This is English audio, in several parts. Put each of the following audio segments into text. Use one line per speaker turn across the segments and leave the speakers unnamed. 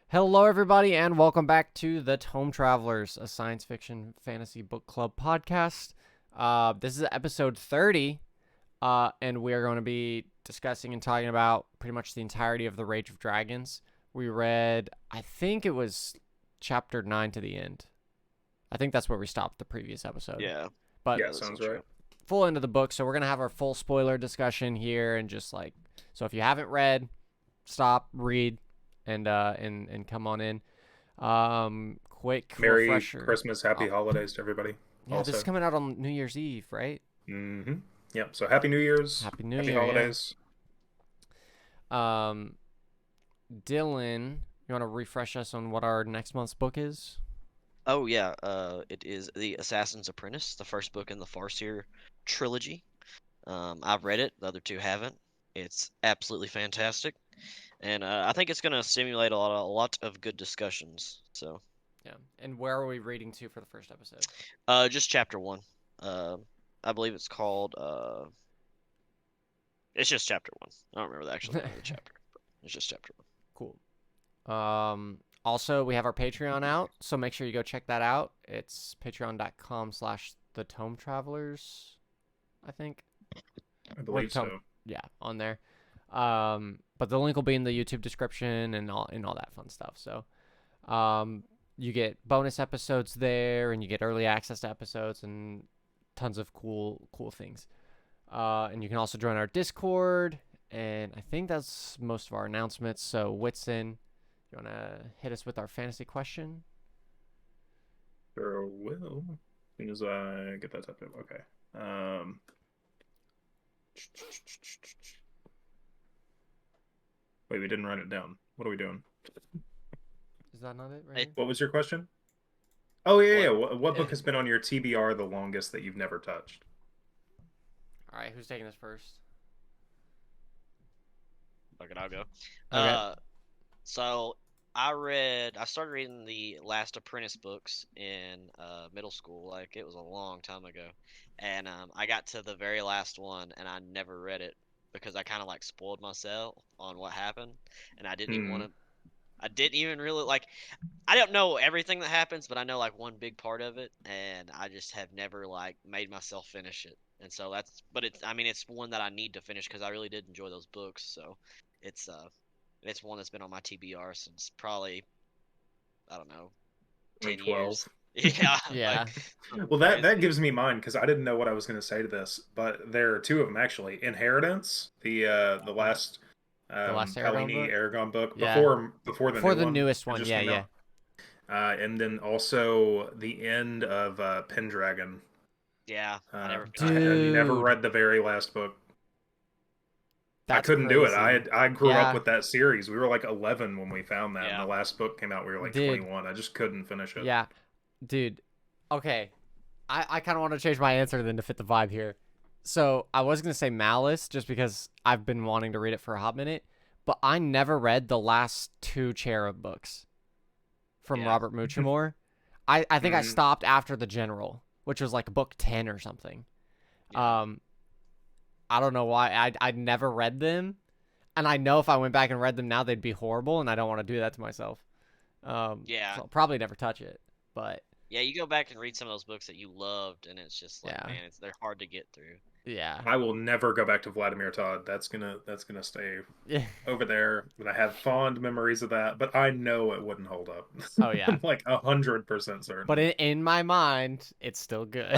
Hello, everybody, and welcome back to the Tome Travelers, a science fiction fantasy book club podcast. This is episode 30, and we are going to be discussing and talking about pretty much the entirety of The Rage of Dragons. We read, I think it was chapter 9 to the end. I think that's where we stopped the previous episode.
Yeah.
But
Yeah,
That
that
sounds
sounds
right.
full end of the book, so we're going to have our full spoiler discussion here, and so if you haven't read, stop, read, and come on in. Quick
Merry
refresher.
Christmas, Happy Holidays to everybody.
Yeah, this is coming out on New Year's Eve, right?
Mm-hmm. Yep. So Happy New Year's.
Happy New
Happy
Year, yeah.
Holidays.
Dylan, you want to refresh us on what our next month's book is?
Oh yeah, it is The Assassin's Apprentice, the first book in the Farseer trilogy. I've read it, the other two haven't. It's absolutely fantastic, and I think it's going to stimulate a lot of good discussions. So,
Yeah. And where are we reading to for the first episode?
just chapter 1. I believe it's called it's just chapter 1. I don't remember the actual name of the chapter, but it's just chapter 1.
Cool. Also, we have our Patreon out, so make sure you go check that out. It's patreon.com/the Tome Travelers, I think.
I believe so.
Yeah, on there. But the link will be in the YouTube description and all that fun stuff. So, you get bonus episodes there, and you get early access to episodes and tons of cool things. And you can also join our Discord. And I think that's most of our announcements. So, Whitson, you want to hit us with our fantasy question?
Sure will. As soon as I get that typed up. Okay. Wait, we didn't write it down. What are we doing?
Is that not it right
Hey.
here?
What was your question? Oh, yeah,
What?
yeah. What book has been on your TBR the longest that you've never touched?
All right, who's taking this first?
Okay, I'll go.
Okay.
So I started reading the Last Apprentice books in middle school. Like it was a long time ago, and I got to the very last one, and I never read it because I kind of like spoiled myself on what happened, and I didn't even want to. I didn't even really like. I don't know everything that happens, but I know like one big part of it, and I just have never like made myself finish it. And so but it's one that I need to finish because I really did enjoy those books. So it's it's one that's been on my TBR since probably, I don't know, 10 years.
12.
Yeah.
Yeah.
Well, that
crazy.
gives me mine because I didn't know what I was going to say to this, but there are two of them actually. Inheritance, the last
last Aragon
Palini
book?
Aragon book
Yeah.
before the
For
new
the
one
newest
that
one,
just
yeah,
came
yeah.
out. And then also the end of Pendragon.
Yeah. I never
I
finished
had
that.
never
Dude,
read the very last book. I
that's
couldn't do it.
crazy.
I grew up
Yeah.
with that series. We were like 11 when we found that, and
Yeah.
the last book came out. We were like
Dude.
21. I just couldn't finish it.
Yeah. Dude. Okay. I kind of want to change my answer then to fit the vibe here. So I was going to say Malice just because I've been wanting to read it for a hot minute, but I never read the last two Cherub books from
Yeah.
Robert Muchamore. I think I
Mhm.
stopped after the General, which was like book 10 or something.
Yeah.
I don't know why. I'd never read them. And I know if I went back and read them now, they'd be horrible, and I don't want to do that to myself.
Yeah.
So I'll probably never touch it. But
Yeah, you go back and read some of those books that you loved, and it's just like,
Yeah.
man, they're hard to get through.
yeah,
I will never go back to Vladimir Todd. That's gonna stay
yeah.
over there. And I have fond memories of that, but I know it wouldn't hold up.
Oh yeah.
I'm like 100% certain.
But in my mind, it's still good.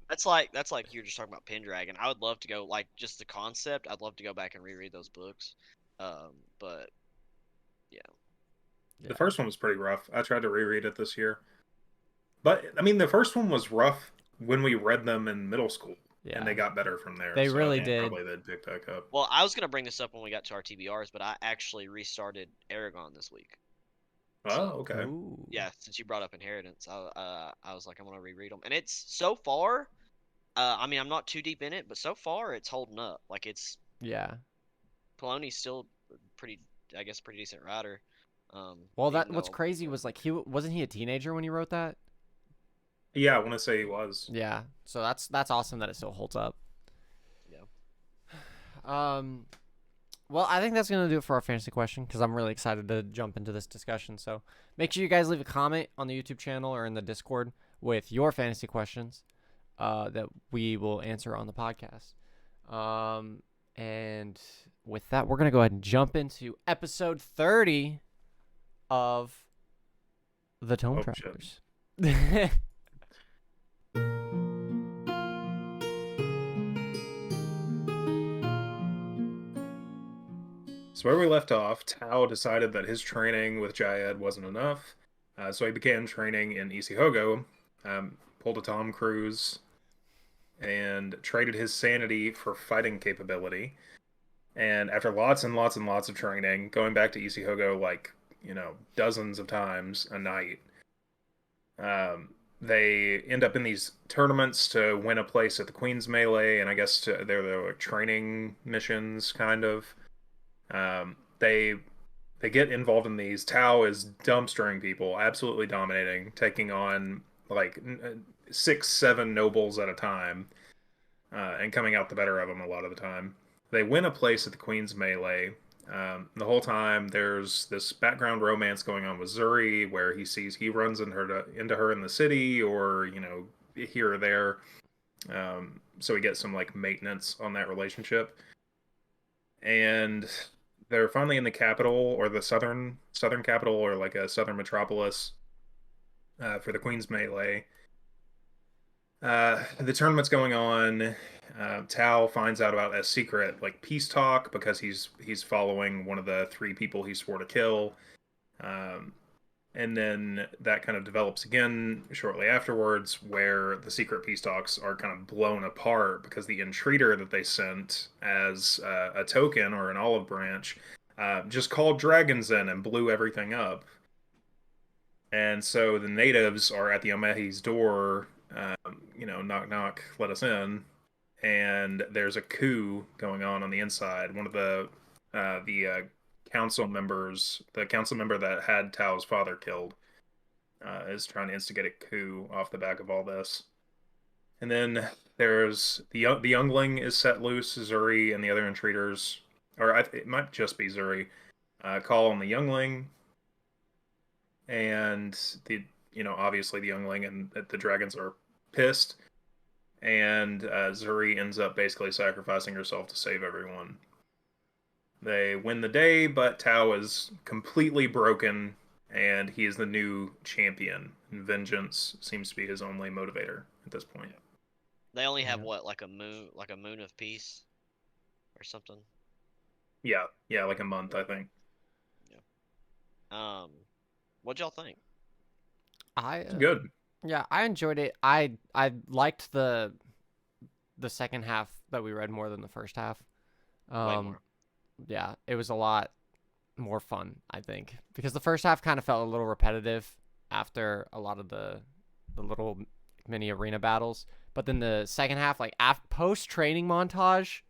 That's like you're just talking about Pendragon. I would love to go like just the concept. I'd love to go back and reread those books. But yeah.
The first one was pretty rough. I tried to reread it this year, but I mean, the first one was rough when we read them in middle school,
Yeah.
and they got better from there.
They
so I
really
think
did.
Probably they'd pick back up.
Well, I was gonna bring this up when we got to our TBRs, but I actually restarted Aragon this week.
Oh, okay.
Ooh.
Yeah, since you brought up Inheritance, I was like, I'm gonna reread them, and it's so far. I mean, I'm not too deep in it, but so far it's holding up. Like
Yeah.
Poloni's still pretty, I guess, pretty decent writer.
Well,
even
what's
though-
crazy was like wasn't he a teenager when he wrote that?
Yeah, I want to say he was.
Yeah. So that's awesome that it still holds up.
Yeah.
Well, I think that's going to do it for our fantasy question because I'm really excited to jump into this discussion. So make sure you guys leave a comment on the YouTube channel or in the Discord with your fantasy questions that we will answer on the podcast. And with that, we're going to go ahead and jump into episode 30 of the Tome Travelers.
So where we left off, Tao decided that his training with Jayed wasn't enough, so he began training in Isihogo, pulled a Tom Cruise, and traded his sanity for fighting capability. And after lots and lots and lots of training, going back to Isihogo like, dozens of times a night, they end up in these tournaments to win a place at the Queen's Melee, and I guess they're the training missions, kind of. They get involved in these. Tao is dumpstering people, absolutely dominating, taking on like 6-7 nobles at a time, and coming out the better of them a lot of the time. They win a place at the Queen's Melee. The whole time there's this background romance going on with Zuri, where he runs into her in the city, or here or there. So we get some like maintenance on that relationship. And they're finally in the capital, or the southern capital, or like a southern metropolis, for the Queen's Melee. The tournament's going on. Tao finds out about a secret like peace talk because he's following one of the 3 people he swore to kill. And then that kind of develops again shortly afterwards, where the secret peace talks are kind of blown apart because the entreater that they sent as a token, or an olive branch, just called dragons in and blew everything up. And so the natives are at the Omehi's door, knock knock, let us in. And there's a coup going on the inside. One of the council members, the council member that had Tao's father killed, is trying to instigate a coup off the back of all this. And then there's the youngling is set loose. Zuri and the other entreaters, or it might just be Zuri, call on the youngling, and obviously the youngling and the dragons are pissed, and Zuri ends up basically sacrificing herself to save everyone. They win the day, but Tao is completely broken, and he is the new champion. And vengeance seems to be his only motivator at this point.
They only have what, like a moon of peace, or something.
Yeah, like a month, I think.
Yeah. What'd y'all think?
Good.
Yeah, I enjoyed it. I liked the second half that we read more than the first half.
Way more.
Yeah, it was a lot more fun, I think, because the first half kind of felt a little repetitive after a lot of the little mini arena battles. But then the second half, like post training montage,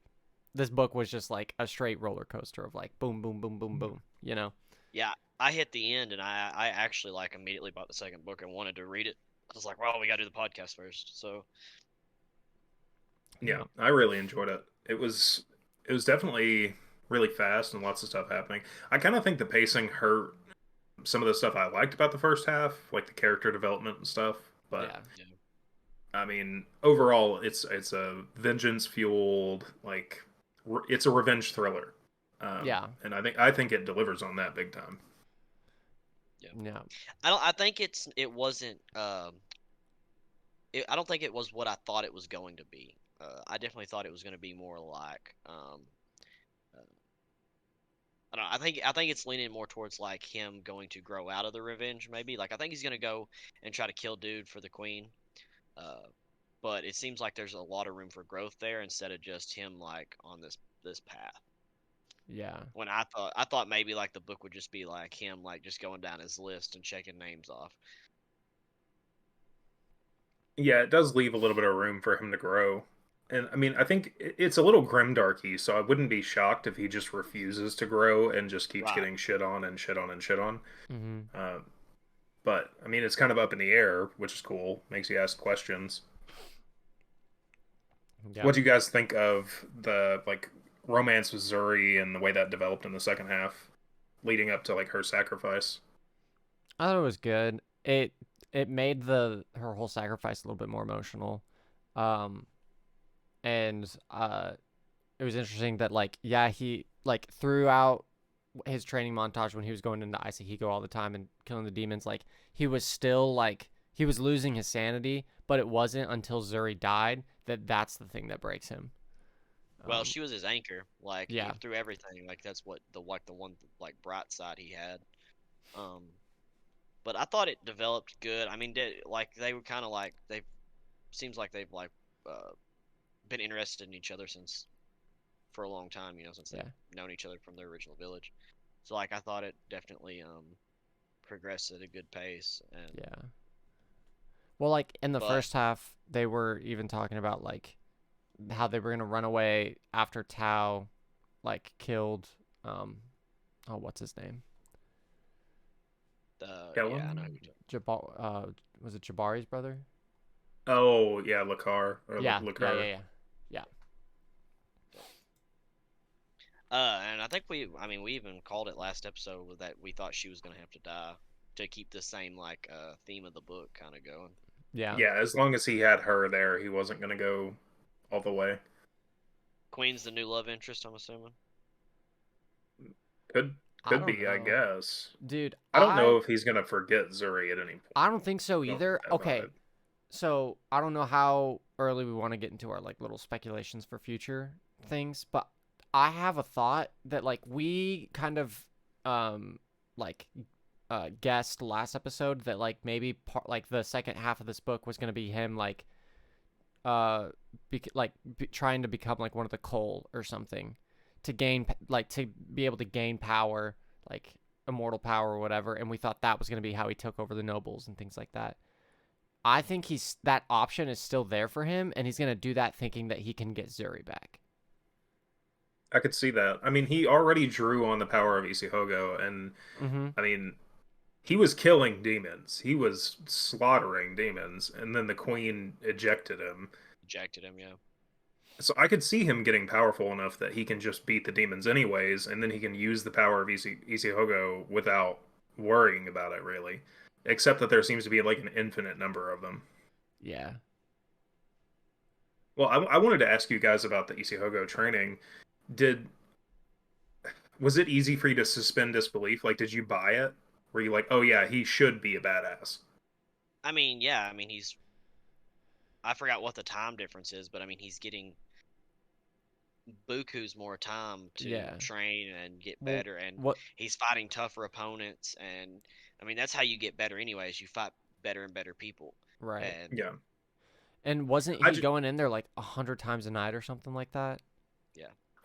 this book was just like a straight roller coaster of like boom, boom, boom, boom, boom.
Yeah, I hit the end, and I actually like immediately bought the second book and wanted to read it. I was like, well, we gotta do the podcast first. So
yeah, I really enjoyed it. It was definitely really fast and lots of stuff happening. I kind of think the pacing hurt some of the stuff I liked about the first half, like the character development and stuff. But
yeah.
I mean, overall, it's a vengeance fueled, like it's a revenge thriller. And I think it delivers on that big time.
Yeah.
I think it wasn't. I don't think it was what I thought it was going to be. I definitely thought it was going to be more like. I don't know, I think it's leaning more towards like him going to grow out of the revenge, maybe. Like I think he's gonna go and try to kill dude for the queen. But it seems like there's a lot of room for growth there instead of just him like on this path.
Yeah.
When I thought maybe like the book would just be like him like just going down his list and checking names off.
Yeah, it does leave a little bit of room for him to grow. And I mean, I think it's a little grimdarky, so I wouldn't be shocked if he just refuses to grow and just keeps getting shit on and shit on and shit on.
Mm-hmm.
But I mean, it's kind of up in the air, which is cool. Makes you ask questions. Yeah. What do you guys think of the like romance with Zuri and the way that developed in the second half, leading up to like her sacrifice.
I thought it was good. It made her whole sacrifice a little bit more emotional. Um, and it was interesting that like yeah, he like throughout his training montage when he was going into Isahiko all the time and killing the demons, like he was still like he was losing his sanity, but it wasn't until Zuri died that's the thing that breaks him.
Well, she was his anchor, like
Yeah.
through everything. Like that's what the one like bright side he had. Um, but I thought it developed good. I mean, like they were kind of like they seems like they've like uh, been interested in each other since for a long time. You know, since
Yeah.
they've known each other from their original village. So like I thought it definitely progressed at a good pace. And
Yeah. Well, like in the
But-
first half, they were even talking about like how they were gonna run away after Tao, like killed, oh, what's his name?
yeah, I
Kellum?
know. Who you're talking-
Was it Jabari's brother?
Oh yeah, Lakar or
Yeah,
Lakar.
yeah.
And I think I mean, we even called it last episode with that we thought she was gonna have to die to keep the same like theme of the book kind of going.
Yeah.
Yeah, as long as he had her there, he wasn't gonna go all the way.
Queen's the new love interest, I'm assuming.
Could
I
could
don't
be, I
know.
guess.
Dude,
I don't know if he's gonna forget Zuri at any point.
I don't think so
Don't
either.
think that
Okay.
vibe.
So I don't know how early we want to get into our like little speculations for future things, but I have a thought that like we kind of like guessed last episode that like maybe like the second half of this book was going to be him like trying to become like one of the Cole or something to gain like to be able to gain power, like immortal power or whatever, and we thought that was going to be how he took over the nobles and things like that. I think that option is still there for him, and he's gonna do that thinking that he can get Zuri back.
I could see that. I mean, he already drew on the power of Isihogo, and
Mm-hmm.
I mean, he was killing demons. He was slaughtering demons, and then the queen ejected him.
Ejected him, yeah.
So I could see him getting powerful enough that he can just beat the demons anyways, and then he can use the power of Isihogo without worrying about it, really. Except that there seems to be like an infinite number of them.
Yeah.
Well, I wanted to ask you guys about the Isihogo training. Was it easy for you to suspend disbelief? Like, did you buy it? Were you like, oh yeah, he should be a badass?
I mean, yeah, I mean I forgot what the time difference is, but I mean he's getting buku's more time to
Yeah.
train and get
Well,
better, and
what?
he's fighting tougher opponents, and I mean that's how you get better anyways. You fight better and better people.
Right.
And
Yeah.
And wasn't
I
he
ju-
going in there like 100 times a night or something like that?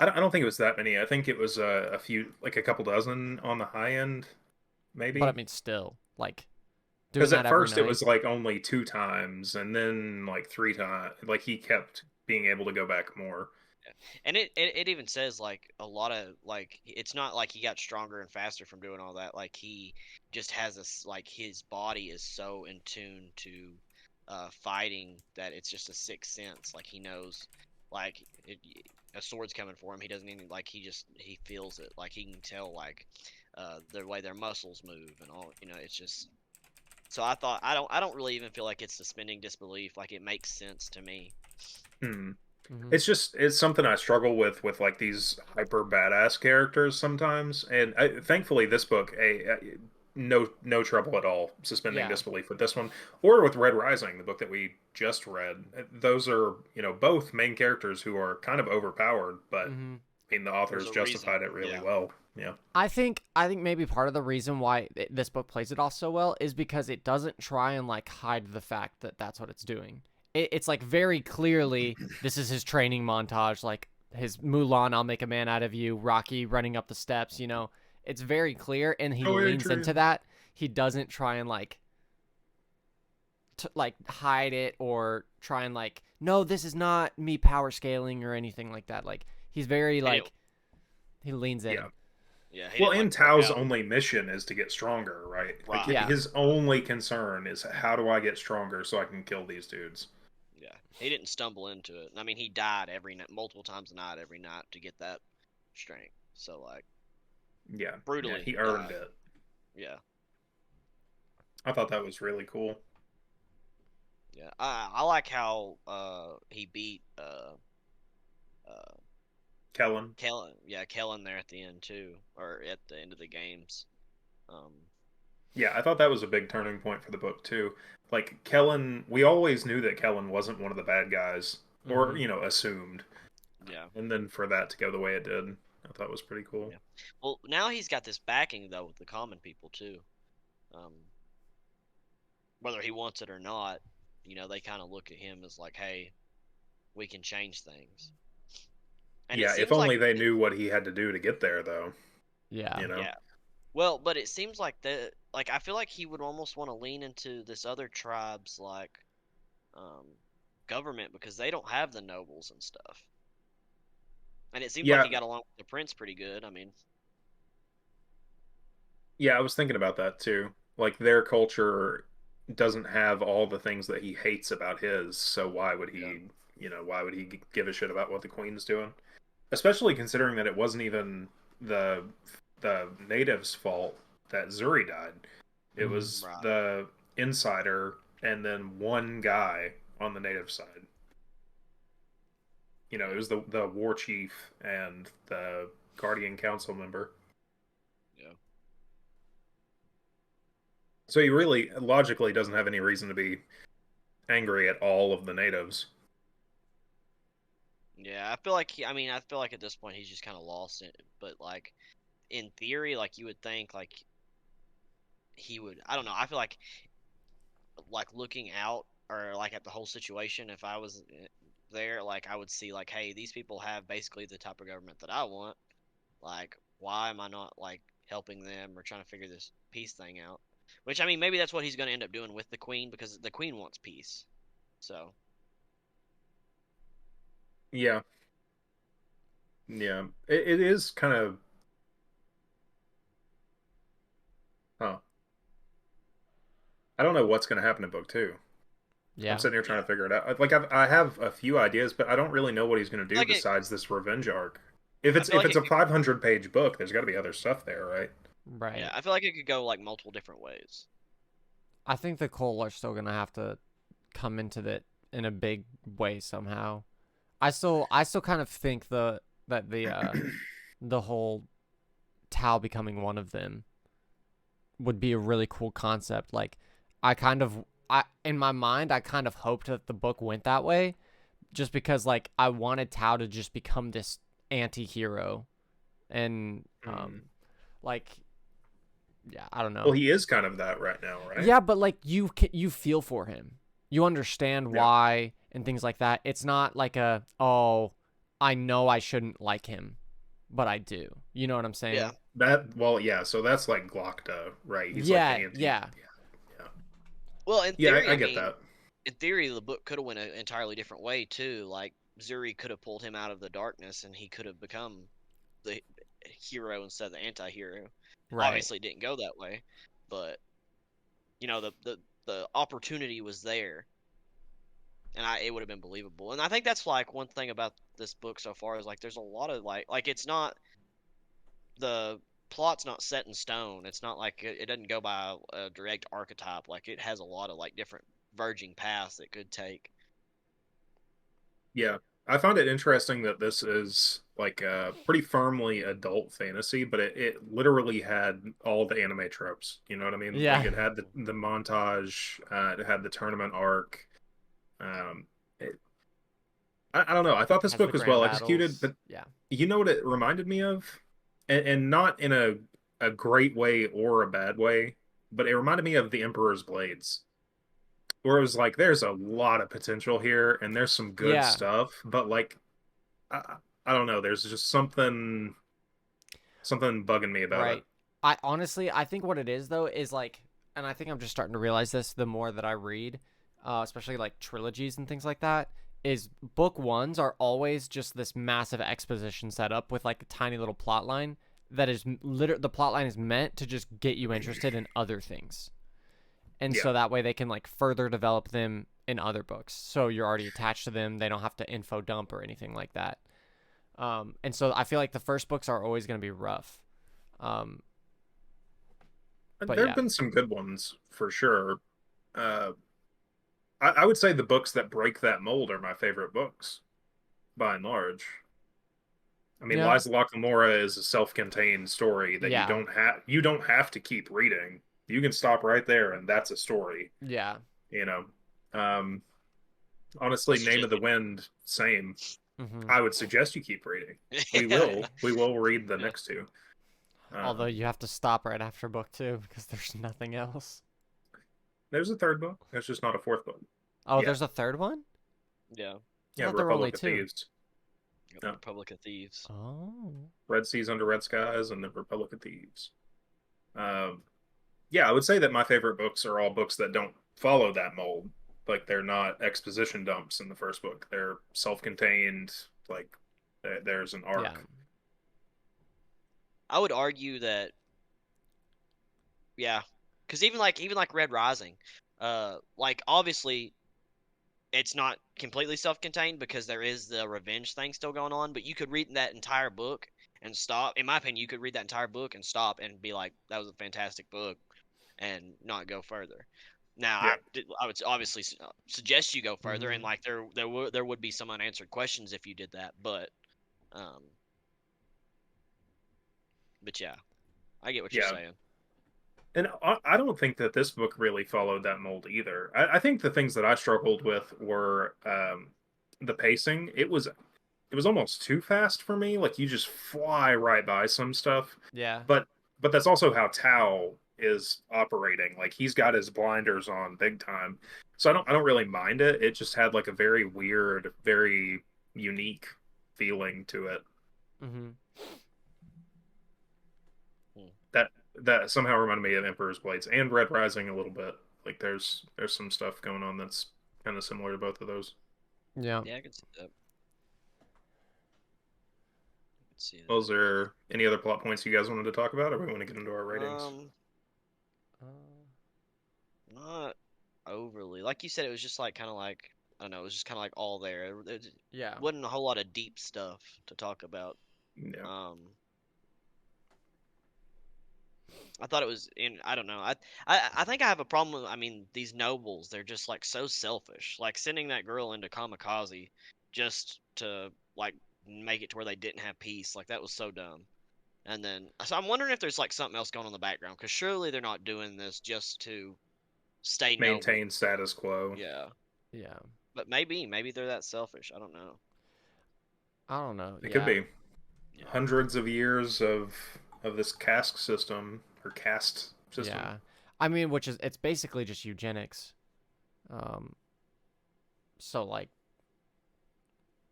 I don't think it was that many. I think it was a few, like a couple dozen on the high end, maybe.
But I mean, still, like, doing
Because
that
at
every
first it
night.
was like only 2 times, and then like 3 times. Like he kept being able to go back more.
And it even says like a lot of like it's not like he got stronger and faster from doing all that. Like he just has this like his body is so in tune to fighting that it's just a sixth sense. Like he knows like a sword's coming for him. He doesn't even like he feels it. Like he can tell like the way their muscles move and all. You know, it's just. So I thought I don't really even feel like it's suspending disbelief. Like it makes sense to me.
Hmm.
Mhm.
It's something I struggle with like these hyper badass characters sometimes, and thankfully this book, no trouble at all suspending
Yeah.
disbelief with this one, or with Red Rising, the book that we just read. Those are both main characters who are kind of overpowered, but
Mhm.
I mean the authors
There's a reason,
justified it really
yeah.
well. Yeah,
I think maybe part of the reason why this book plays it off so well is because it doesn't try and like hide the fact that that's what it's doing. It's like very clearly this is his training montage, like his Mulan, I'll make a man out of you, Rocky running up the steps. You know, it's very clear, and he
Oh,
leans
Adrian.
into that. He doesn't try and like hide it or try and like no, this is not me power scaling or anything like that. Like he's very
And
like he leans in.
yeah.
Yeah. He
Well,
didn't,
and
like, work
Tao's
out.
only mission is to get stronger, right? Like
Right.
Yeah.
his only concern is how do I get stronger so I can kill these dudes.
Yeah, he didn't stumble into it. I mean, he died every night, multiple times a night, every night to get that strength. So like
Yeah,
brutally
he earned
died.
it.
Yeah.
I thought that was really cool.
Yeah. I like how he beat uh
Kellen.
Kellen. Yeah, Kellen there at the end too, or at the end of the games. Um
Yeah, I thought that was a big turning point for the book too. Like Kellen, we always knew that Kellen wasn't one of the bad guys, or
Mm-hmm.
assumed,
yeah.
and then for that to go the way it did, I thought was pretty cool.
Yeah. Well, now he's got this backing though with the common people too. Um Whether he wants it or not, they kind of look at him as like, "Hey, we can change things." And it
Yeah, if
seems like
only they knew what he had to do to get there, though.
Yeah.
You know.
yeah. Well, but it seems like I feel like he would almost want to lean into this other tribe's like um government because they don't have the nobles and stuff. And it seems like
Yeah,
he got along with the prince pretty good. I mean,
yeah, I was thinking about that too. Like their culture doesn't have all the things that he hates about his, so why would
yeah.
why would he give a shit about what the queen's doing? Especially considering that it wasn't even the the natives' fault that Zuri died. It
Mm-hmm.
was
Right.
the insider and then one guy on the native side. It
Yeah.
was the war chief and the guardian council member.
Yeah.
So he really logically doesn't have any reason to be angry at all of the natives.
Yeah, I feel like I feel like at this point he's just kind of lost it, but like in theory like you would think like he would I don't know. I feel like looking out or like at the whole situation if I was there like I would see like hey these people have basically the type of government that I want like why am I not like helping them or trying to figure this peace thing out, which I mean maybe that's what he's going to end up doing with the queen because the queen wants peace. So
Yeah, yeah. It is kind of, huh. I don't know what's going to happen in book two. I'm
Yeah.
sitting here trying
yeah,
to figure it out. Like I have a few ideas, but I don't really know what he's going to do
like it
besides this revenge arc. If
I
it's
feel
if
like
it's
it
a
could,
500-page book, there's got to be other stuff there, right?
yeah
Right.
I feel like it could go like multiple different ways.
I think the Cole are still gonna have to come into that in a big way somehow. I still kind of think the whole Tau becoming one of them would be a really cool concept. Like I in my mind I kind of hoped that the book went that way just because like I wanted Tau to just become this anti-hero and
Hmm.
like yeah, I don't
Well,
know.
he is kind of that right now, right?
Yeah, but like you feel for him. You understand
Yeah.
why and things like that. It's not like oh, I know I shouldn't like him, but I do. You know what I'm
Yeah.
saying?
Well, yeah. So that's like Glockta, right? He's like the
Yeah,
anti.
yeah.
Yeah,
Well, in
yeah.
theory,
I
I
get
mean,
that.
in theory, the book could have went an entirely different way too. Like Zuri could have pulled him out of the darkness, and he could have become the hero instead of the anti-hero.
Right.
Obviously, it didn't go that way, but the opportunity was there, and it would have been believable. And I think that's like one thing about this book so far is like there's a lot of like it's not the plot's not set in stone. It's not like it doesn't go by a direct archetype. Like it has a lot of like different verging paths it could take.
Yeah, I find it interesting that this is like pretty firmly adult fantasy, but it literally had all the anime tropes. You know what I mean? Like
Yeah.
it had the montage, it had the tournament arc. Um, it, I don't know. I thought this
Has the
book was
grand
well executed,
battles.
but
Yeah.
you know what it reminded me of, and not in a great way or a bad way, but it reminded me of the Emperor's Blades, where it was like there's a lot of potential here and there's some good
Yeah.
stuff, but like I don't know, there's just something bugging me about it.
Right. I think what it is though is like, and I think I'm just starting to realize this the more that I read, especially like trilogies and things like that, is book ones are always just this massive exposition setup with like a tiny little plot line that is the plot line is meant to just get you interested in other things. And
Yeah.
so that way they can like further develop them in other books. So you're already attached to them. They don't have to info dump or anything like that. And so I feel like the first books are always going to be rough. Um, but
There
yeah,
have been some good ones for sure. Uh, I would say the books that break that mold are my favorite books by and large. I mean,
yeah,
Lies of Locke is a self-contained story that
yeah,
you don't have to keep reading. You can stop right there, and that's a story.
yeah.
You know, um,
I
honestly, Name of
suggest
the Wind, same.
Hmm.
I would suggest you keep reading. We
yeah,
will. We will read the
yeah.
next two.
Although
Um,
you have to stop right after book 2 because there's nothing else.
there's a third book. There's just not a fourth book.
Oh,
Yeah,
there's a third one?
Yeah.
I
yeah.
thought
The
there were only
Republic of
2.
Thieves.
The
No,
Republic of Thieves.
Oh.
Red Seas Under Red Skies and the Republic of Thieves. Um, yeah, I would say that my favorite books are all books that don't follow that mold. Like they're not exposition dumps in the first book. They're self-contained. Like there's an
Yeah.
arc.
I would argue that, yeah, because even like Red Rising, like obviously it's not completely self-contained because there is the revenge thing still going on, but you could read that entire book and stop. In my opinion, you could read that entire book and stop and be like, that was a fantastic book, and not go further. Now,
Yeah,
I would obviously suggest you go further, and
Hmm.
like there would be some unanswered questions if you did that, um, but yeah, I get what you're
yeah.
saying.
And I don't think that this book really followed that mold either. I think the things that I struggled with were the pacing. It was almost too fast for me. Like you just fly right by some stuff.
Yeah.
But that's also how Tao is operating. Like he's got his blinders on big time. So I don't really mind it. It just had like a very weird, very unique feeling to it.
Hmm.
Hmm.
That somehow reminded me of Emperor's Blades and Red Rising a little bit. Like there's some stuff going on that's kind of similar to both of those.
Yeah.
Yeah, I can see that. I can see
Well, is there any other plot points you guys wanted to talk about, or we want to get into our
that.
ratings?
Not overly. Like you said, it was just like kind of like I don't know. It was just kind of like all there. It
Yeah.
wasn't a whole lot of deep stuff to talk about.
Yeah,
Um, I thought it was in. I don't know. I think I have a problem with. I mean, these nobles. They're just like so selfish. Like sending that girl into kamikaze just to like make it to where they didn't have peace. Like that was so dumb. And then so I'm wondering if there's like something else going on in the background because surely they're not doing this just to stay noble.
maintain status quo.
Yeah.
Yeah.
But maybe they're that selfish. I don't know.
I don't know.
It could
Yeah.
be
Yeah.
hundreds of years of this caste system or caste system.
Yeah. I mean, which is it's basically just eugenics. Um. So like,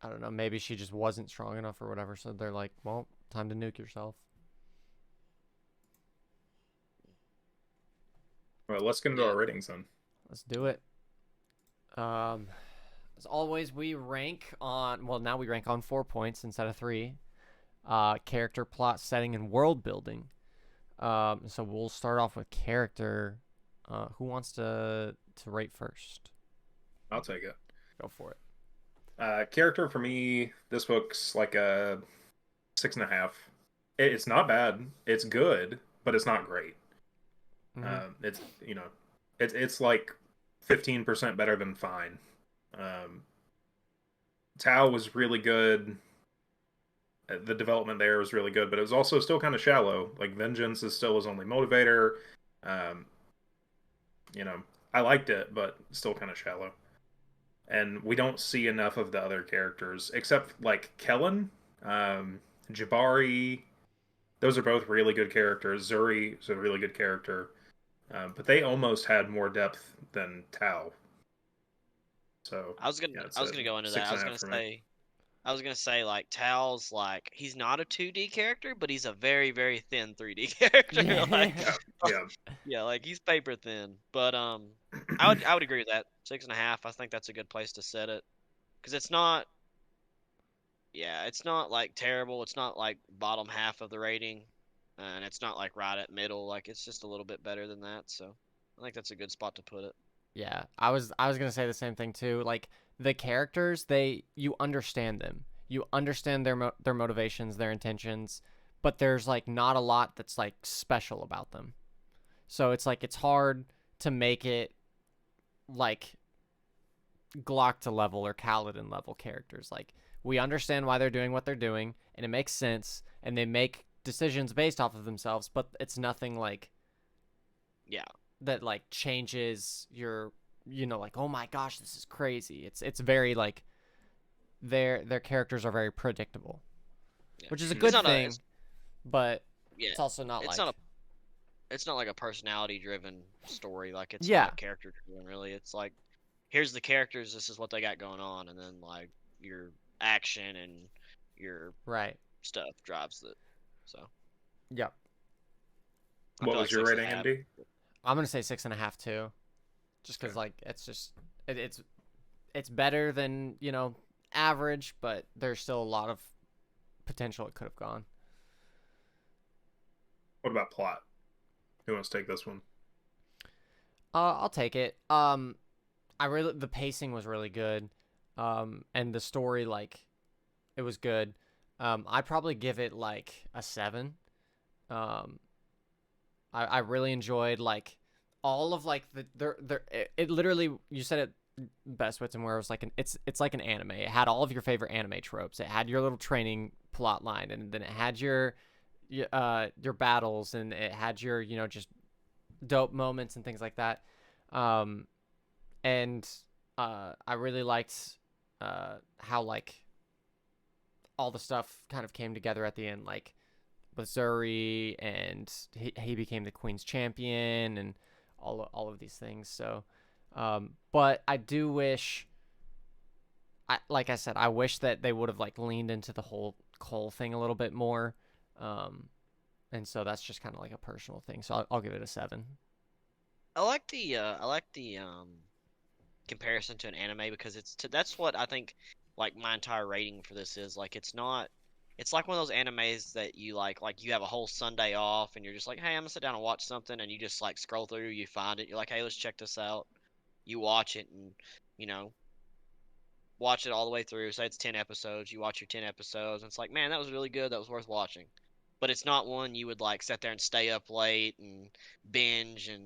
I don't know. Maybe she just wasn't strong enough or whatever. So they're like, well, time to nuke yourself.
Well, let's get into
Yeah.
our ratings then.
Let's do it. Um. As always, we rank on. Well, now we rank on 4 points instead of 3. Character, plot, setting, and world building. So we'll start off with character. Who wants to rate first?
I'll take it.
Go for it.
Character for me, this book's like a 6.5. It's not bad. It's good, but it's not great.
Mm-hmm.
It's it's like 15% better than fine. Um, Tao was really good. The development there was really good, but it was also still kind of shallow. Like vengeance is still his only motivator. Um, you know, I liked it, but still kind of shallow. And we don't see enough of the other characters except like Kellen, um, Jabari. Those are both really good characters. Zuri is a really good character, but they almost had more depth than Tao. So
I was gonna
yeah, it's
I was
a
gonna go into that.
six
I
and
was
a half
gonna
for me.
say I was gonna say like Tao's like he's not a 2D character, but he's a very very thin 3D character. Like
Yeah.
Yeah, yeah.
yeah, like he's paper thin. But I would agree with that. 6.5. I think that's a good place to set it because it's not. Yeah, it's not like terrible. It's not like bottom half of the rating, and it's not like right at middle. Like it's just a little bit better than that. So I think that's a good spot to put it.
Yeah. I was gonna say the same thing too. Like the characters, you understand them. you understand their motivations, their intentions, but there's like not a lot that's like special about them. So it's like it's hard to make it like Glocta level or Kaladin level characters. Like we understand why they're doing what they're doing, and it makes sense, and they make decisions based off of themselves, but it's nothing like
Yeah.
that like changes your, like, oh my gosh, this is crazy. It's very like their characters are very predictable,
Yeah.
which is a
It's
good
not
thing, but
yeah.
it's also not
It's
like
not like a personality driven story. Like it's
Yeah.
not character driven really. It's like here's the characters, this is what they got going on, and then like your action and your
right.
stuff drives it. So
Yep.
I
What
feel
was
like
your
6.5.
rating, MD?
I'm gonna say 6.5 too, just because
Okay.
like it's just it's better than average, but there's still a lot of potential it could have gone.
What about plot? Who wants to take this one?
I'll take it. The pacing was really good, and the story like it was good. I'd probably give it like a 7. I really enjoyed like all of like it literally, you said it best, Whitson, where it was like it's like an anime. It had all of your favorite anime tropes. It had your little training plot line, and then it had your battles, and it had your just dope moments and things like that. And I really liked how like all the stuff kind of came together at the end, like with Zuri, and he became the Queen's champion, and all of these things. So, but I do wish, like I said, I wish that they would have like leaned into the whole Cole thing a little bit more. And so that's just kind of like a personal thing. So I'll give it a 7.
I like the comparison to an anime because that's what I think like my entire rating for this is. Like it's like one of those animes that you like you have a whole Sunday off and you're just like, hey, I'm gonna sit down and watch something, and you just like scroll through, you find it, you're like, hey, let's check this out. You watch it, and watch it all the way through. Say it's 10 episodes, you watch your 10 episodes, and it's like, man, that was really good, that was worth watching. But it's not one you would like sit there and stay up late and binge, and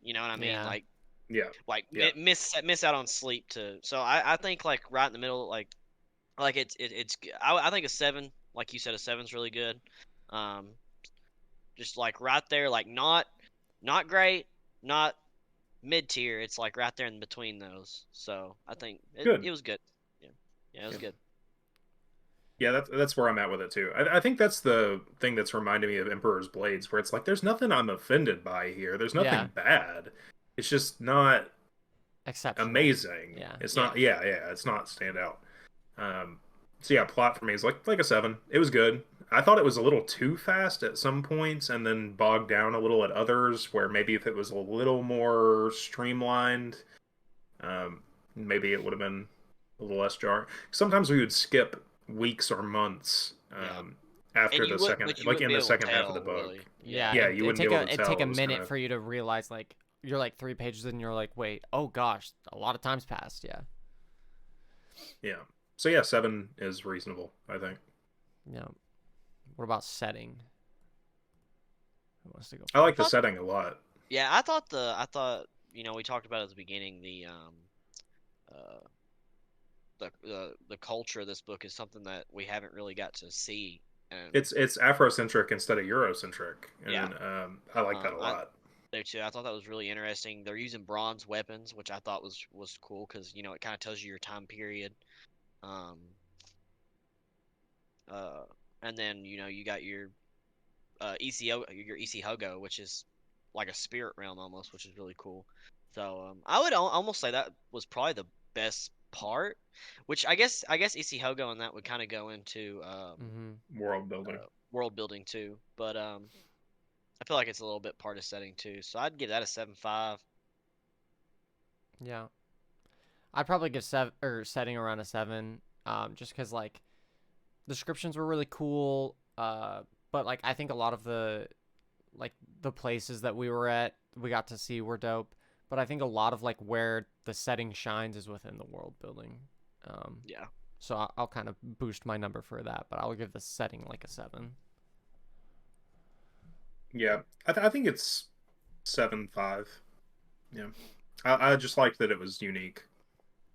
you know what I mean?
Yeah.
Yeah.
Miss out on sleep too. So I think like right in the middle, like I think a 7, like you said, a 7's really good. Just like right there, like not great, not mid tier. It's like right there in between those. So I think
Good.
it was good. Yeah, it was good.
Yeah, that's where I'm at with it too. I think that's the thing that's reminded me of Emperor's Blades, where it's like there's nothing I'm offended by here. There's nothing
Yeah.
bad. It's just not
Exceptional.
amazing.
Yeah.
It's not. Yeah, it's not stand out. So yeah, plot for me is like a 7. It was good. I thought it was a little too fast at some points, and then bogged down a little at others. Where maybe if it was a little more streamlined, maybe it would have been a little less jarring. Sometimes we would skip weeks or months after the second, like in the second half of the book.
Really.
Yeah.
Yeah, you wouldn't be able to
it'd
tell.
take a
It was
minute
kinda-
for you to realize like you're like 3 pages in, and you're like, wait, oh gosh, a lot of time's passed. Yeah.
Yeah. So yeah, 7 is reasonable, I think.
Yeah. What about setting? Who wants to go?
I like the
Thought-
setting a lot.
Yeah, I thought we talked about at the beginning the culture of this book is something that we haven't really got to see. And
It's Afrocentric instead of Eurocentric, and
Yeah.
I like that a
I-
lot.
there too. I thought that was really interesting. They're using bronze weapons, which I thought was cool because it kind of tells you your time period. And then you got your EC Hogo, which is like a spirit realm almost, which is really cool. So I would almost say that was probably the best part, which I guess EC Hogo and that would kind of go into
World building.
world building too. But I feel like it's a little bit part of setting too. So I'd give that a 7.5.
Yeah. I'd probably give setting around a 7, just because like descriptions were really cool, but like I think a lot of the places that we were at, we got to see were dope, but I think a lot of like where the setting shines is within the world building.
Yeah.
So I'll kind of boost my number for that, but I'll give the setting like a 7.
Yeah, I think it's 7.5. Yeah, I just liked that it was unique.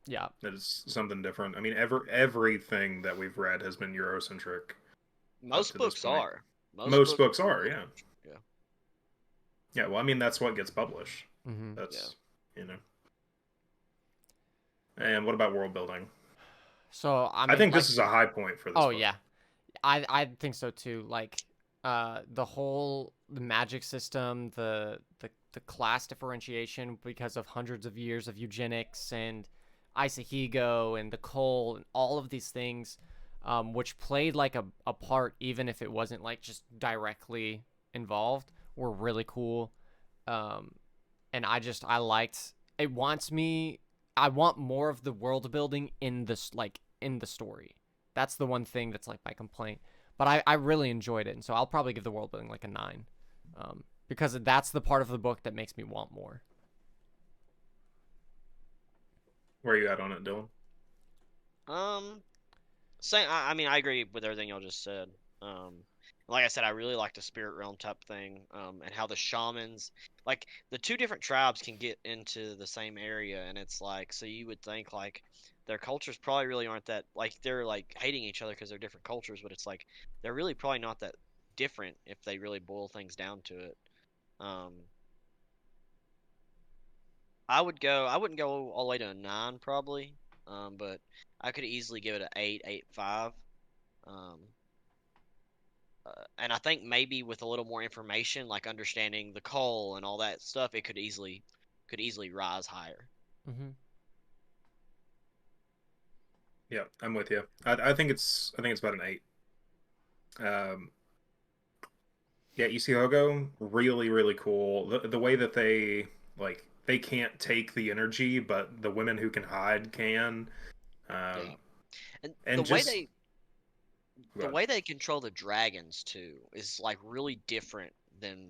Yeah.
That it's something different. I mean, everything that we've read has been Eurocentric up
Most
to this
books
point.
are.
Most books are, yeah.
Yeah.
Yeah, well, I mean, that's what gets published.
Mm-hmm.
That's, you know. And what about world building?
So I
I
mean,
think
like,
this is a high point for this
oh
book.
yeah, I think so too. Like, the magic system, the class differentiation because of hundreds of years of eugenics and Isahigo and the coal and all of these things, which played like a part even if it wasn't like just directly involved, were really cool. And I liked it. I want more of the world building in this, like, in the story. That's the one thing that's like my complaint. But I really enjoyed it, and so I'll probably give the world building like a 9, because that's the part of the book that makes me want more.
Where are you at on it, Dylan?
Same. I mean, I agree with everything y'all just said. Like I said, I really like the spirit realm type thing. And how the shamans, like the two different tribes, can get into the same area, and it's like, so you would think like their cultures probably really aren't that, like, they're like hating each other because they're different cultures, but it's like they're really probably not that different if they really boil things down to it. Um, I wouldn't go all the way to a 9 probably. But I could easily give it an 8, 8.5. Um, and I think maybe with a little more information, like understanding the coal and all that stuff, it could easily rise higher.
Mm-hmm.
Yeah, I'm with you. I think it's about an 8. Um, yeah, Isihogo, really, really cool. The way that they can't take the energy, but the women who can hide can.
Yeah,
Um,
and
and just
the way they control the dragons too is like really different than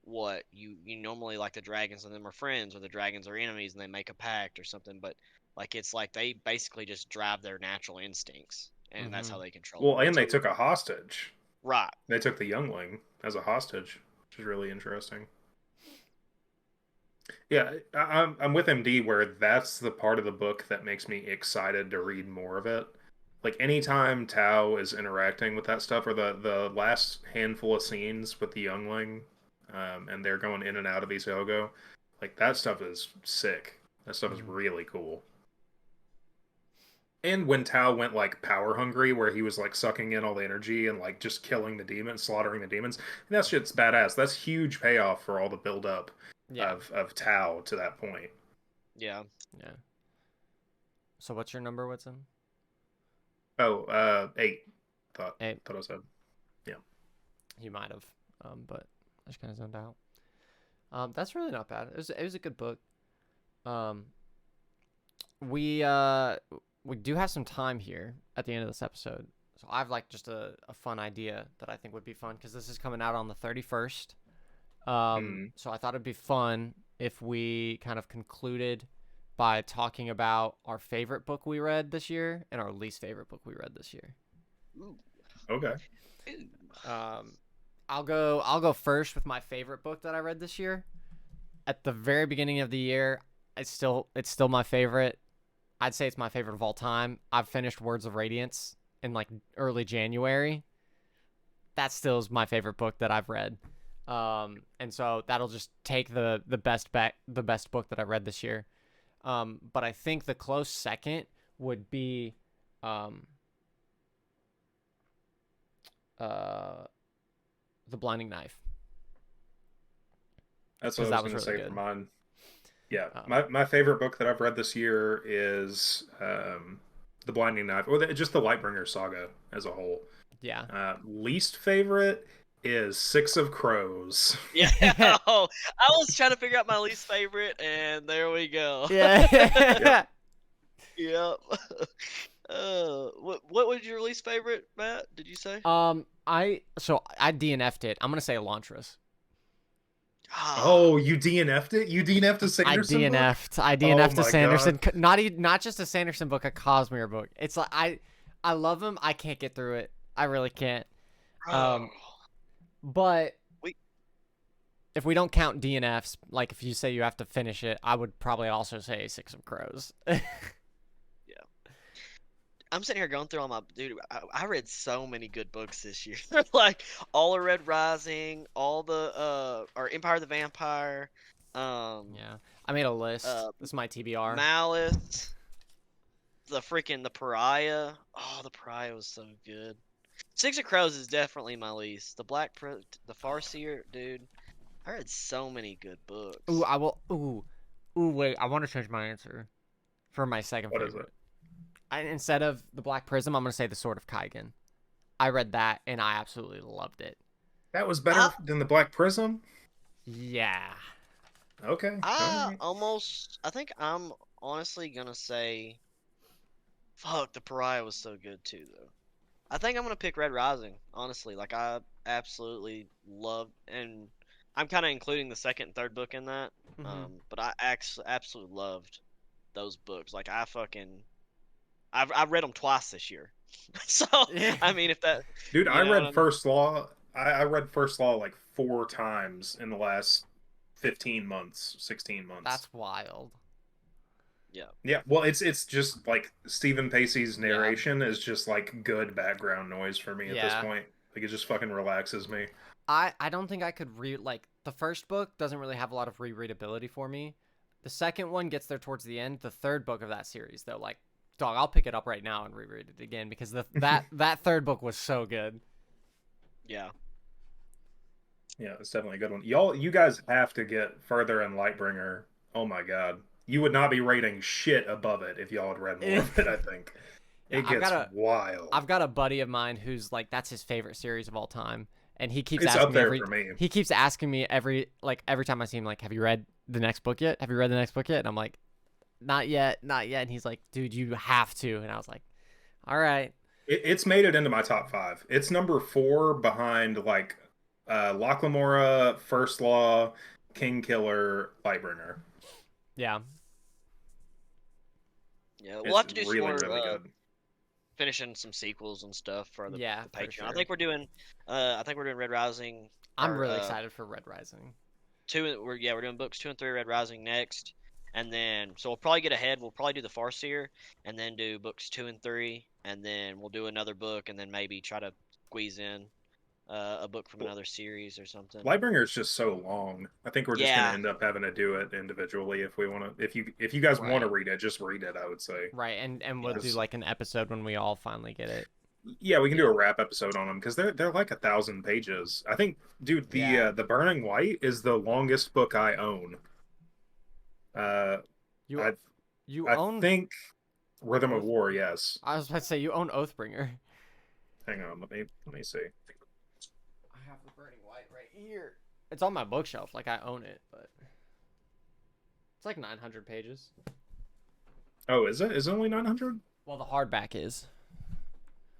what you normally, like the dragons and them are friends, or the dragons are enemies and they make a pact or something. But like it's like they basically just drive their natural instincts, and that's
Mm-hmm.
how they control them.
well, and
It's
they
really
took a hostage.
right.
They took the youngling as a hostage, which is really interesting. Yeah, I'm with MD where that's the part of the book that makes me excited to read more of it. Like anytime Tao is interacting with that stuff, or the last handful of scenes with the youngling, and they're going in and out of Isogo, like that stuff is sick. That stuff is
Mm-hmm.
really cool. And when Tao went like power hungry, where he was like sucking in all the energy and like just killing the demons, slaughtering the demons, that shit's badass. That's huge payoff for all the build up
Yeah.
of Tao to that point.
Yeah.
Yeah. So what's your number, Whitson?
Oh, 8.
8.
Thought I said. Yeah.
You might have, but I just kind of zoned out. That's really not bad. It was a good book. We do have some time here at the end of this episode, so I've like just a fun idea that I think would be fun because this is coming out on the 31st. So I thought it'd be fun if we kind of concluded by talking about our favorite book we read this year and our least favorite book we read this year.
Ooh.
Okay.
Ooh.
I'll go first with my favorite book that I read this year. At the very beginning of the year, it's still my favorite. I'd say it's my favorite of all time. I've finished Words of Radiance in like early January. That still is my favorite book that I've read. And so that'll just take the best book that I read this year. But I think the close second would be The Blinding Knife.
That's what I was going to say
really
for mine. Yeah,
Um,
my favorite book that I've read this year is The Blinding Knife, or just the Lightbringer saga as a whole.
Yeah.
Least favorite is Six of Crows.
Yeah. Oh, I was trying to figure out my least favorite, and there we go.
Yeah.
Yep. What was your least favorite, Matt? Did you say?
I DNF'd it. I'm gonna say Elantris.
Oh, you DNF'd it? You DNF'd a
I
Sanderson book?
DNF'd. I DNF'd a
my
Sanderson. Not just a Sanderson book, a Cosmere book. It's like I love him. I can't get through it. I really can't.
Bro.
But
We-
if we don't count DNFs, like if you say you have to finish it, I would probably also say Six of Crows.
I'm sitting here going through all my dude. I read so many good books this year. Like all of Red Rising, all the or Empire of the Vampire,
Yeah, I made a list. This is my TBR.
Malice, the Pariah. Oh, the Pariah was so good. Six of Crows is definitely my least. The Farseer, dude. I read so many good books.
Ooh, I will. Ooh, wait. I want to change my answer for my second
What
favorite.
is it?
Instead of the Black Prism, I'm gonna say the Sword of Kaigen. I read that and I absolutely loved it.
That was better than the Black Prism?
Yeah.
Okay.
I think I'm honestly gonna say, fuck, the Pariah was so good too, though. I think I'm gonna pick Red Rising, honestly. Like I absolutely loved, and I'm kind of including the second and third book in that. But I absolutely loved those books. Like I've read them twice this year. So I mean, if that,
Dude, I
know what I
read
mean?
First Law. I read First Law like 4 times in the last 15 months, 16 months.
That's wild.
Yeah, well, it's just like Stephen Pacey's narration is just like good background noise for me at this point. Like it just fucking relaxes me.
I don't think I could read, like, the first book doesn't really have a lot of rereadability for me. The second one gets there towards the end. The third book of that series, though, like, dog, I'll pick it up right now and reread it again because that third book was so good.
Yeah.
Yeah, it's definitely a good one. You guys have to get further in Lightbringer. Oh my god. You would not be rating shit above it if y'all had read more of it, I think.
Yeah,
It gets wild.
I've got a buddy of mine who's like, that's his favorite series of all time. And he keeps
It's
asking
up there
me
for me.
He keeps asking me every time I see him, like, have you read the next book yet? Have you read the next book yet? And I'm like, not yet. And he's like, dude, you have to. And I was like, all right.
It's made it into my top 5. It's number 4 behind like Locke Lamora, First Law, King Killer, Lightbringer.
Yeah.
Yeah, we'll have to do
really,
some more
really good.
finishing some sequels and stuff for the
Yeah,
Patreon.
for sure.
I think we're doing Red Rising.
I'm really excited for Red Rising.
We're doing books 2 and 3 Red Rising next, and then so we'll probably get ahead. We'll probably do the Farseer, and then do books 2 and 3, and then we'll do another book, and then maybe try to squeeze in a book from another series or something.
Lightbringer is just so long. I think we're just gonna end up having to do it individually if we want to. If you guys want to read it, just read it. I would say.
Right, and we'll do like an episode when we all finally get it.
Yeah, we can do a wrap episode on them because they're like 1,000 pages. I think, dude, the Burning White is the longest book I own. I think Rhythm of War. Yes.
I was about to say you own Oathbringer.
Hang on, let me see.
I have the Burning White right here. It's on my bookshelf, like I own it, but it's like 900 pages.
Oh, is it? Is it only 900?
Well, the hardback is.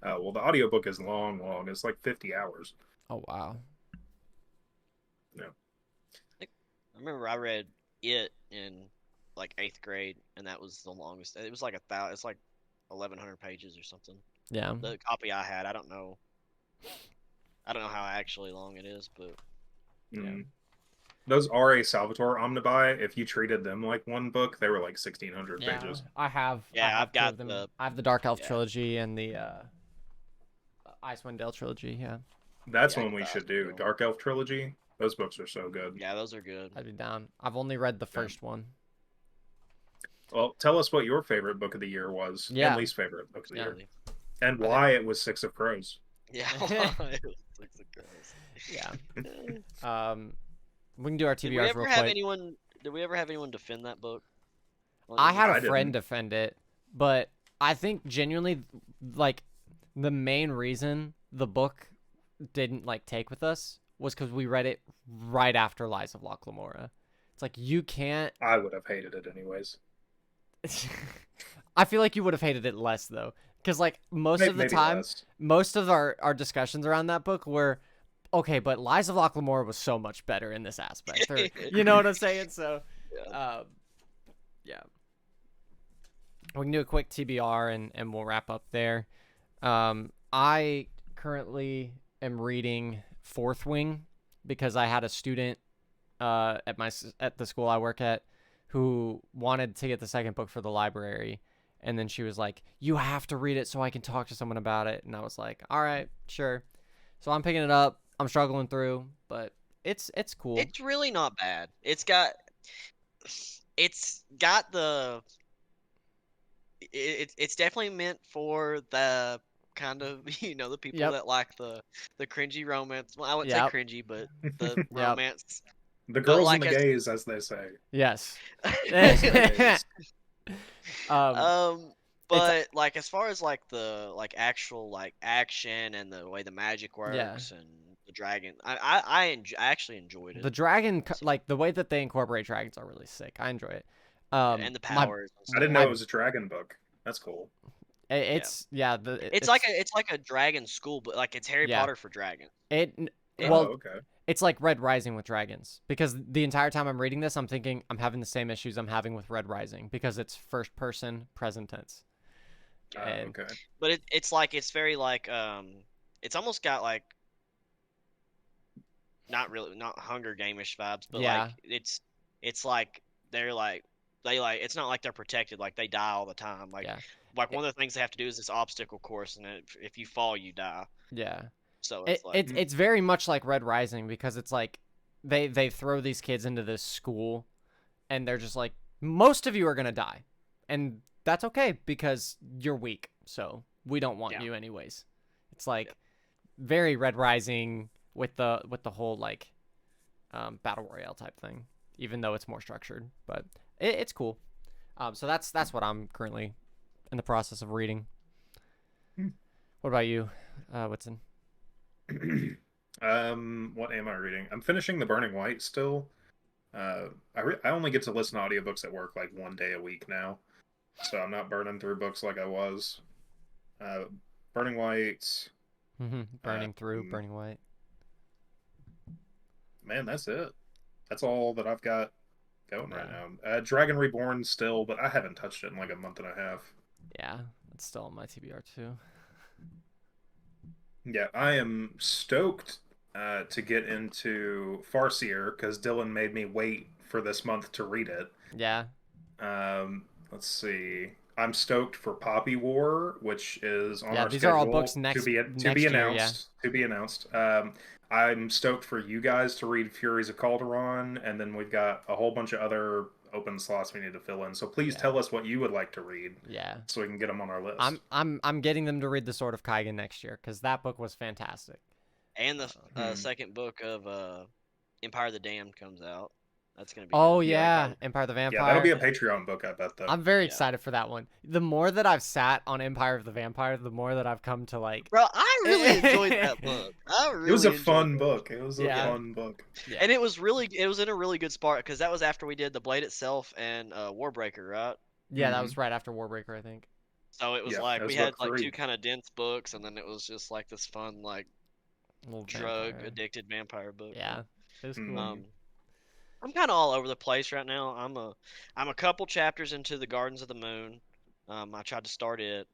Oh, well, the audiobook is long. It's like 50 hours.
Oh, wow.
No.
I remember I read it in like 8th grade, and that was the longest. It was like it's like 1,100 pages or something.
Yeah.
The copy I had, I don't know how actually long it is, but
yeah. Those R.A. Salvatore Omnibuy, if you treated them like one book, they were like 1,600 pages.
I have.
Yeah,
I've got them. I have the Dark Elf trilogy and the Icewind Dale trilogy. Yeah.
That's one we should do. Dark Elf trilogy. Those books are so good.
Yeah, those are good.
I'd be down. I've only read the first one.
Well, tell us what your favorite book of the year was.
Yeah.
And least favorite book of the year. And why it was Six of Crows.
Yeah. It was Six of Crows.
Yeah. We can do our TBRs real quick.
Did we ever have anyone defend that book?
I had a friend defend it, but I think genuinely, like, the main reason the book didn't like take with us was because we read it right after Lies of Locke Lamora. It's like you can't.
I would have hated it anyways.
I feel like you would have hated it less though, because like most of the time, most of our discussions around that book were okay, but Lies of Locke Lamore was so much better in this aspect. You know what I'm saying? So,
Yeah.
yeah. We can do a quick TBR and we'll wrap up there. I currently am reading Fourth Wing because I had a student at the school I work at who wanted to get the second book for the library, and then she was like, "You have to read it so I can talk to someone about it." And I was like, "All right, sure." So I'm picking it up. I'm struggling through, but it's cool.
It's really not bad. It's got the it's definitely meant for the kind of the people
Yep.
that like the cringy romance. Well, I wouldn't say
Yep.
cringy, but the
Yep.
romance.
The
But
girls
like
and the gays, as they say.
Yes.
Girls and the gays.
But like as far as like the actual like action and the way the magic
Yeah.
works and the dragon, I actually enjoyed it.
The dragon, like the way that they incorporate dragons, are really sick. I enjoy it.
And the powers. and
I didn't
stuff.
know it was a dragon book. That's cool.
It's yeah.
It's like a dragon school, but like it's Harry
Yeah.
Potter for dragons.
Well,
okay.
it's like Red Rising with dragons, because the entire time I'm reading this, I'm thinking I'm having the same issues I'm having with Red Rising because it's first person, present tense. And-
Okay.
But it's very like it's almost got like not Hunger Game-ish vibes, but
Yeah.
like it's like it's not like they're protected, like they die all the time. Like
Yeah.
like one of the things they have to do is this obstacle course, and if you fall, you die.
Yeah.
So it's like
It's very much like Red Rising, because it's like they throw these kids into this school, and they're just like, most of you are gonna die, and that's okay because you're weak, so we don't want
Yeah.
you anyways. It's like very Red Rising with the whole like battle royale type thing, even though it's more structured, but it's cool. So that's what I'm currently in the process of reading. What about you, Whitson?
What am I reading? I'm finishing The Burning White still. I only get to listen to audiobooks at work like one day a week now, so I'm not burning through books like I was. Burning White.
Burning White.
Man, that's it. That's all that I've got going right now. Dragon Reborn still, but I haven't touched it in like a month and a half.
Yeah, it's still on my TBR too.
Yeah, I am stoked to get into Farseer because Dylan made me wait for this month to read it.
Yeah.
Let's see. I'm stoked for Poppy War, which is on our
these
schedule
are all books
to
next
be
year,
announced. To be announced. I'm stoked for you guys to read Furies of Calderon, and then we've got a whole bunch of other open slots we need to fill in. So please tell us what you would like to read.
Yeah.
So we can get them on our list.
I'm getting them to read The Sword of Kaigen next year, because that book was fantastic.
And the second book of Empire of the Damned comes out. That's gonna be.
Oh
good.
yeah, Empire of the Vampire.
Yeah, that'll be a Patreon book, I bet. Though
I'm very excited for that one. The more that I've sat on Empire of the Vampire, the more that I've come to like.
Bro, I really enjoyed that book.
It was a fun book. It was a
Yeah.
fun book.
Yeah.
And it was in a really good spot because that was after we did The Blade Itself and Warbreaker, right?
Yeah, that was right after Warbreaker, I think.
So it was
Yeah,
like
that
we
was
had
book
like
3.
two kind of dense books, and then it was just like this fun like
Little
drug
vampire.
addicted vampire book.
Yeah, it was cool.
I'm kind of all over the place right now. I'm a couple chapters into the Gardens of the Moon. I tried to start it.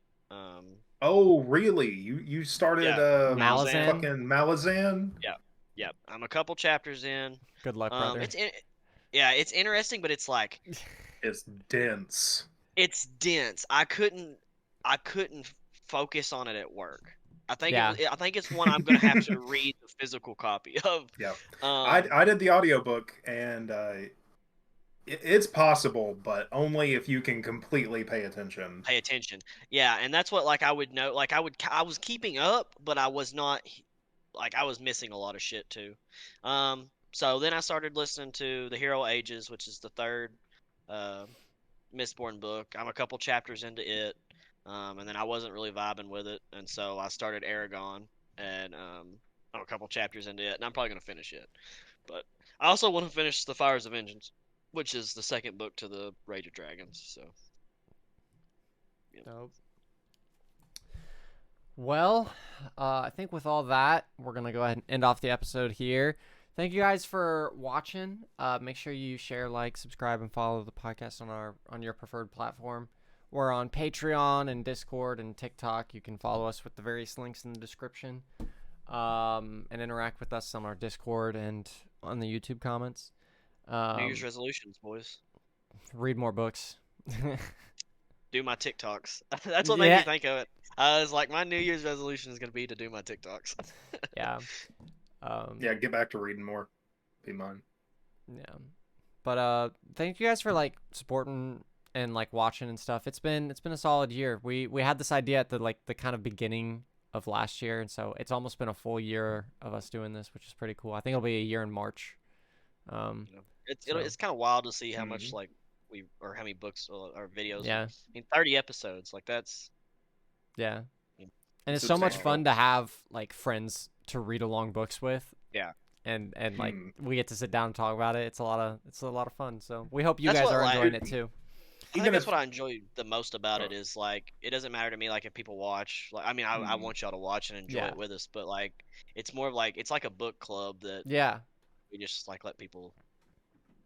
Oh, really? You started
Malazan?
fucking Malazan?
Yeah. I'm a couple chapters in.
Good luck, brother.
It's interesting, but it's like
It's dense.
it's dense. I couldn't focus on it at work. I think I think it's one I'm gonna have to read the physical copy of.
Yeah. I did the audiobook, and it's possible, but only if you can completely pay attention.
Pay attention. Yeah, and that's what like I would know. Like I was keeping up, but I was not. Like I was missing a lot of shit too. So then I started listening to The Hero Ages, which is the third Mistborn book. I'm a couple chapters into it. And then I wasn't really vibing with it, and so I started Aragon, and I'm a couple chapters into it, and I'm probably gonna finish it. But I also want to finish The Fires of Vengeance, which is the second book to the Rage of Dragons. So,
Dope. Well, I think with all that, we're gonna go ahead and end off the episode here. Thank you guys for watching. Make sure you share, like, subscribe, and follow the podcast on your preferred platform. We're on Patreon and Discord and TikTok. You can follow us with the various links in the description, and interact with us on our Discord and on the YouTube comments.
New Year's resolutions, boys.
Read more books.
Do my TikToks. That's what made
Yeah.
me think of it. I was like, my New Year's resolution is gonna be to do my TikToks.
Yeah.
Yeah, get back to reading more. Be mine.
Yeah. But thank you guys for like supporting and like watching and stuff. It's been a solid year. We had this idea at the kind of beginning of last year, and so it's almost been a full year of us doing this, which is pretty cool. I think it'll be a year in March.
It's kind of wild to see how much
Mhm.
like or how many books or videos.
Yeah.
I mean, 30 episodes. Like that's
Yeah.
Yeah.
And it's so much
Substantial.
fun to have like friends to read along books with.
Yeah.
And like
Hmm.
we get to sit down and talk about it. It's a lot of fun. So we hope you
That's
guys
what,
are
like-
enjoying it too.
I think
Even
that's
if-
what I enjoy the most about it
Oh.
is like it doesn't matter to me like if people watch. Like I mean I
Mhm.
want y'all to watch and enjoy
Yeah.
it with us, but like it's more of like it's like a book club that
Yeah.
we just like let people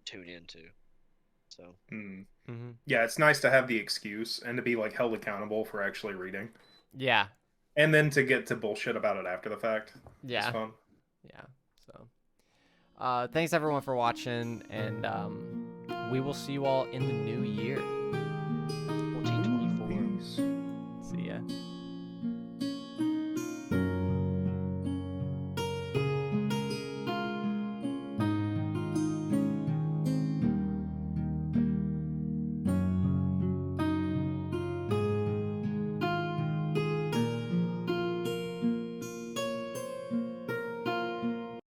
tune into. So
Hmm.
Mm-hmm.
Yeah, it's nice to have the excuse and to be like held accountable for actually reading,
Yeah.
and then to get to bullshit about it after the fact.
Yeah.
It's fun.
Yeah. So, thanks everyone for watching, and we will see you all in the new year.
1424.
Peace.
See ya.